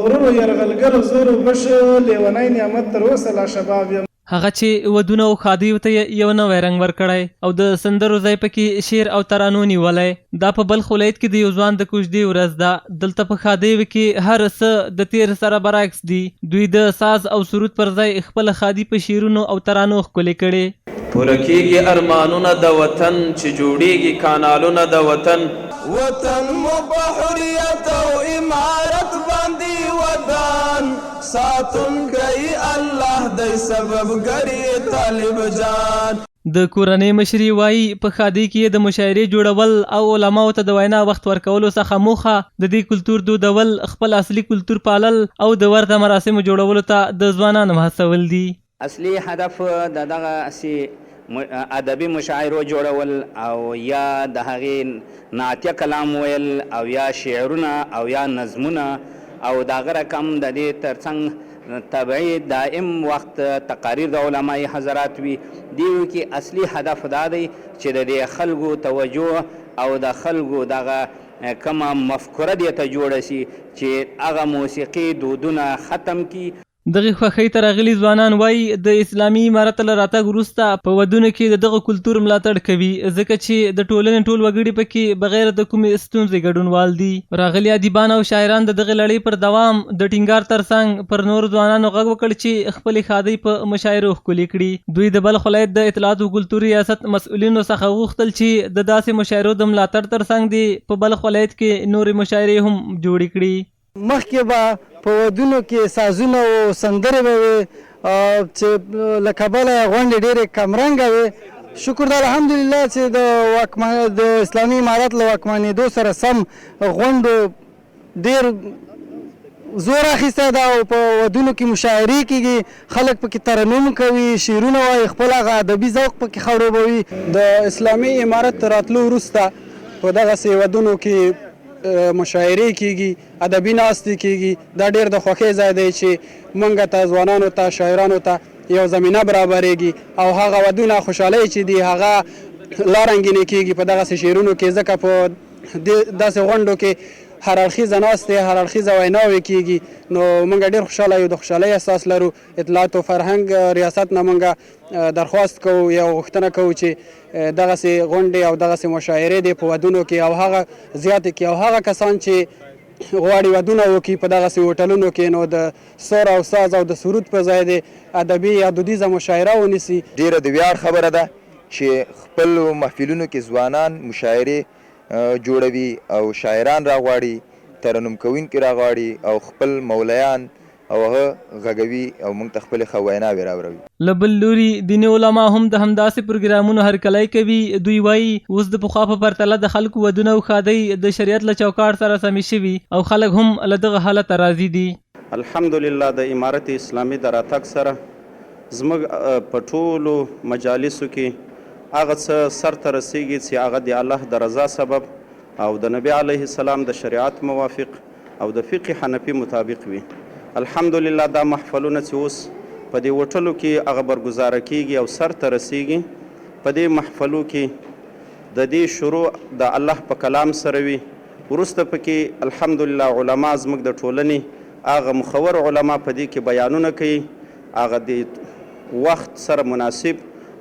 غرور یرغلګر زور بش لیونی نعمت تر اوسه لا شباب یم. هغه چې ودونه او ښادیو ته یو نوی رنګ ورکړی او د سندرو ځای پکې شعر او ترانو نیولی. دا په بلخ ولایت کې د یو ځوان د کوژدې ورځ ده. دلته په ښادیو کې هر څه د تیر سره برعکس دي. دوی د ساز او سرود پر ځای خپله ښادي په شعرونو او ترانو ښکلې کړې. پوره کېږي ارمانونه د وطن چې جوړېږي کانالونه د وطن. وطن مو په حریت او امارت باندې ودان ساتونکی الله دی سبب ګری طالب جان. د کورنۍ مشري وایي په ښادۍ کې د مشاعرې جوړول او علماو ته د وینا وخت ورکولو څخه موخه د دې کلتور دودول، خپل اصلي کلتور پالل او د ورته مراسمو جوړولو ته د ځوانانو هڅول دي. اصلي هدف د دغه ادبي مشاعرو جوړول او یا د هغې نعتیه کلام ویل او یا شعرونه او یا نظمونه او د هغه رقم د دې ترڅنګ طبعي دائم وخت تقاریر د علماء حضرات وي. دیو کې اصلي هدف دا دی چې د دې خلکو توجه او د خلکو دغه کومه مفکوره دې ته جوړه شي چې هغه موسیقي دودونه ختم کی. دغه خوښۍ ته راغلي ځوانان وایي د اسلامي امارت له راتګ وروسته په ودونو کې د دغه کلتور ملاتړ کوي ځکه چې د ټولنې ټول وګړي پکې بغیر د کومې ستونزې ګډونوال دي. راغلي ادیبان او شاعران د دغه لړۍ پر دوام د ټینګار ترڅنګ پر نورو ځوانانو غږ وکړ چې خپلې ښادۍ په مشاعرو ښکلې کړي. دوی د بلخ ولایت د اطلاعات او کلتور ریاست مسؤلینو څخه غوښتل چې د داسې مشاعرو د ملاتړ ترڅنګ دي په بلخ ولایت کې نورې مشاعرې هم جوړې کړي. مخکې به په ودونو کې سازونه او سندرې به وي چې له کبله غونډې ډېرې کمرنګه وي. شکر د الحمدلله چې د اسلامي امارت له واکمنېدو سره سم غونډو ډېر زور اخیستی ده او په ودونو کې مشاعرې کېږي، خلک پکې ترنم کوي، شعرونه وایي، خپل هغه ادبي ذوق پکې خړوبوي. د اسلامي امارت راتلو وروسته په دغسې ودونو کې مشاعرې کېږي، ادبي ناستې کېږي. دا ډېر د خوښۍ ځای دی چې موږ ته ځوانانو ته شاعرانو ته یو زمینه برابرېږي او هغه ودونه خوشحالۍ چې دي هغه لا رنګینې کېږي په دغسې شعرونو کې. ځکه په داسې غونډو کې هر اړخیزه ناستې، هر اړخیزه ویناوې کېږي نو موږ ډېر خوشحاله یو، د خوشحالۍ احساس لرو. اطلاعات او فرهنګ ریاست نه موږ درخواست کوو یا غوښتنه کوو چې دغسې غونډې او دغسې مشاعرې دي په ودونو کې او هغه زیاتې کړي او هغه کسان چې غواړي ودونه وکړي په دغسې هوټلونو کې نو د سور او ساز او د سرود په ځای د ادبي یا دودیزه مشاعره ونیسي. ډېره د ویاړ خبره ده چې خپل محفلونو کې ځوانان مشاعرې جوړوي او شاعران راغواړي، ترنم کوونکي راغواړي او خپل مولیان او هغه غږوي او موږ ته خپلې ښه ویناوې راوروي. له بل لوري دیني علما هم د همداسې پروګرامونو هرکلی کوي. دوی وایي اوس د پخوا په پرتله د خلکو ودونه او ښادۍ د شریعت له چوکاټ سره سمې شوي او خلک هم له دغه حالته راضي دي. الحمدلله د امارت اسلامي د راتګ سره زموږ په ټولو مجالسو کې هغه څه سرته رسیږي چې هغه د الله د رضا سبب او د نبی علیه السلام د شریعت موافق او د فقه حنفي مطابق وي. الحمدلله دا محفلونه چې اوس په دې هوټلو کې هغه برګزاره کیږي او سرته رسیږي. په دې محفلو کې د دې شروع د الله په کلام سره وي، وروسته پکې الحمدلله علما زموږ د ټولنې هغه مخور علما په دې کې بیانونه کوي، هغه د وخت سره مناسب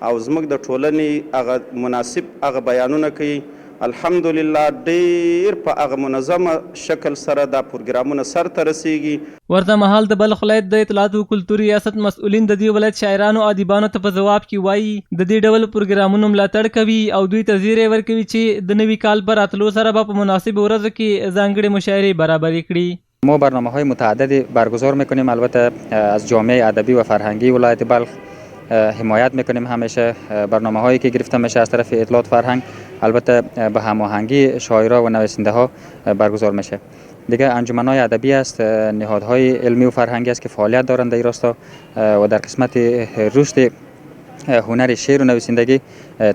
او زموږ د ټولنې هغه مناسب هغه بیانونه کوي. الحمدلله ډېر په هغه منظمه شکل سره دا پروګرامونه سرته رسیږي. ورته مهال د بلخ ولایت د اطلاعات او کلتور ریاست مسؤلین د دې ولایت شاعرانو او ادیبانو ته په ځواب کې وایي د دې ډول پروګرامونو ملاتړ کوي او دوی ته زیری ورکوي چې د نوي کال په راتلو سره به په مناسب ورځو کې ځانګړې مشاعرې برابرې کړي. ما برنامه‌های متعددی برگزار میکنیم، البته از جامعه ادبی و فرهنگی ولایت بلخ حمایت میکنیم. همیشه برنامه هایی که گرفته میشه از طرف اطلاعات فرهنگ البته به هماهنگی شاعرها و نویسنده ها برگزار میشه. دیگه انجمن‌های ادبی است، نهادهای علمی و فرهنگی است که فعالیت دارند در این راستا و در قسمت رشد هنر شعر و نویسندگی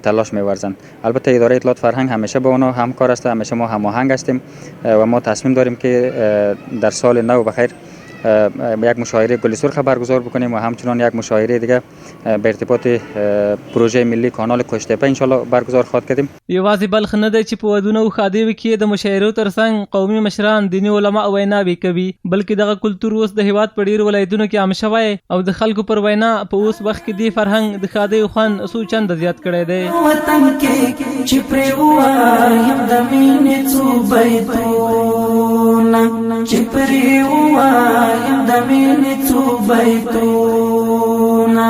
تلاش می‌ورزند. البته اداره اطلاعات فرهنگ همیشه با اونها همکار است، همیشه ما هماهنگ هستیم و ما تصمیم داریم که در سال نو بخیر یک مشاعره گل سرخ برگزار بکنیم و همچنان یک مشاعره دیگه به ارتباط پروژه ملی کانال کوشتپه ان شاء الله برگزار خواهد کردیم. یوازې بلخ نه دی چې په ودونو او ښادیو کې د مشاعرو ترڅنګ قومي مشران دیني علما ویناوې کوي، بلکې دغه کلتور اوس د هیواد په ډیرو ولایتونو کې عام شوی او د خلکو پر وینا په اوس وخت کې دې فرهنګ د ښادیو خوند څو چنده زیات کړی دی. وطن کې چې پرې ووایم د مینې څو بیتونه، چې پرې ووایم د مینې څو بیتونه